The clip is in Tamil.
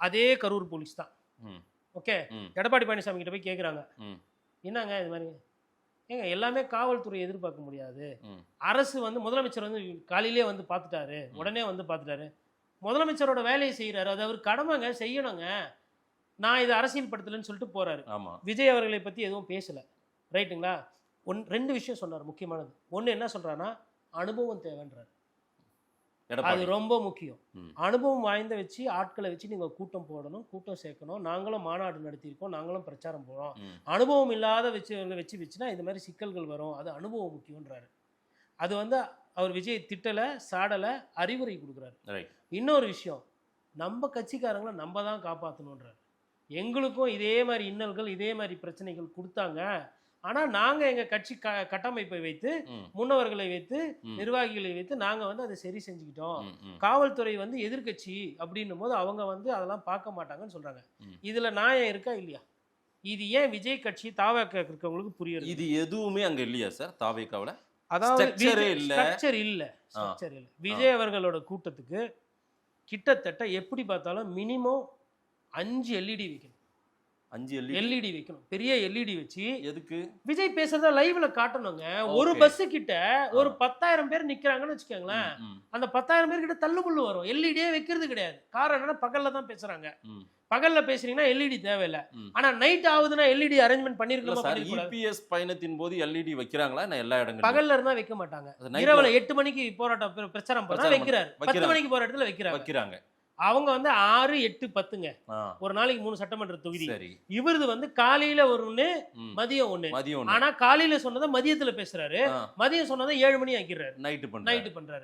அதே கரூர் போலீஸ் தான். ம். ஓகே, ம். எடப்பாடி பழனிசாமி கிட்ட போய் கேட்குறாங்க, ம். என்னங்க இது மாதிரி, ஏங்க எல்லாமே காவல்துறை எதிர்பார்க்க முடியாது. ம். அரசு வந்து முதலமைச்சர் வந்து காலையிலே வந்து பார்த்துட்டாரு, உடனே வந்து பார்த்துட்டாரு. முதலமைச்சரோட வேலையை செய்கிறாரு, அது அவர் கடமைங்க, செய்யணுங்க. நான் இதை அரசியல் படுத்தலைன்னு சொல்லிட்டு போறாரு. ஆமா. விஜய் அவர்களை பற்றி எதுவும் பேசலை, ரைட்டுங்களா? ரெண்டு விஷயம் சொன்னார் முக்கியமானது. ஒன்று என்ன சொல்றாருன்னா, அனுபவம் தேவைன்றார். அது எடப்பாடி. ரொம்ப முக்கியம். ம். அனுபவம் வாய்ந்த வச்சு ஆட்களை வச்சு நீங்கள் கூட்டம் போடணும், கூட்டம் சேர்க்கணும். நாங்களும் மாநாடு நடத்தியிருக்கோம், நாங்களும் பிரச்சாரம் போகிறோம். ம். அனுபவம் இல்லாத வச்சுனா இது மாதிரி சிக்கல்கள் வரும். அது அனுபவம் முக்கியன்றாரு. அது வந்து அவர் விஜய் திட்டலை, சாடலை, அறிவுரை கொடுக்குறாரு. ரைட். இன்னொரு விஷயம், நம்ம கட்சிக்காரங்களை நம்ம தான் காப்பாற்றணுன்றார். எங்களுக்கும் இதே மாதிரி இன்னல்கள், இதே மாதிரி பிரச்சனைகள் கொடுத்தாங்க. ஆனால் நாங்கள் எங்கள் கட்சி கட்டமைப்பை வைத்து, ம். முன்னவர்களை வைத்து, ம். நிர்வாகிகளை வைத்து நாங்கள் வந்து அதை சரி செஞ்சுக்கிட்டோம். ம். ம். காவல்துறை வந்து எதிர்க்கட்சி அப்படின்னும் போது அவங்க வந்து அதெல்லாம் பார்க்க மாட்டாங்கன்னு சொல்கிறாங்க. ம். இதில் நியாயம் இருக்கா இல்லையா? இது ஏன் விஜய் கட்சி தாவக இருக்கவங்களுக்கு புரியுது? இது எதுவுமே அங்க இல்லையா சார் தாவேக்காவுல? அதாவது structure இல்ல. ஸ்ட்ரக்சர் இல்லை. விஜய் அவர்களோட கூட்டத்துக்கு கிட்டத்தட்ட எப்படி பார்த்தாலும் மினிமம் 5 எல்இடி வைக்கணும். 5 எல்இடி வைக்கணும், பெரிய எல்இடி வச்சு எதுக்கு? விஜய் பேசுறத லைவ்ல காட்டணுங்க. ஒரு Okay. பஸ் கிட்ட ஒரு 10,000 பேர் நிக்கிறாங்கன்னு வச்சுக்கோங்களேன். ம். அந்த 10,000 பேர் கிட்ட தள்ளுபுள்ளு வரும். எல்இடியே வைக்கிறது கிடையாது. காரணம் என்னன்னா, பகல்ல தான் பேசுறாங்க. ம். பகல்ல பேசுறீங்கன்னா எல்இடி தேவையில்ல. ம். ஆனா நைட் ஆகுதுன்னா எல்இடி அரேஞ்ச்மெண்ட் இல்ல பண்ணிருக்கோமா சார், பண்ணிருக்கூடாது? இபிஎஸ் பயணத்தின் போது எல்இடி வைக்கிறாங்களா என்ன எல்லா இடங்களிலும்? பகல்ல இருந்தா வைக்க மாட்டாங்க. அது nightல இரவுல 8 மணிக்கு போராட்டம் பிரச்சாரம் பண்ணா பிரச்சாரம் வைக்கிறாரு. 10 வைக்கிறாங்க. மணிக்கு போற இடத்துல வைக்கிறாங்க. வைக்கிறாங்க. அவங்க வந்து 6, 8, 10ங்க. ஆ. ஒரு நாளைக்கு 3 சட்டமன்ற தொகுதி. சரி. இவரது வந்து காலையில ஒண்ணு, ம். மதியம் ஒண்ணு. மதியம் ஆனா காலையில சொன்னதை மதியத்துல பேசுறாரு, ஆ. மதியம் சொன்னதை 7 மணி ஆக்கிடுறாரு, நைட்டு நைட்டு பண்றாரு.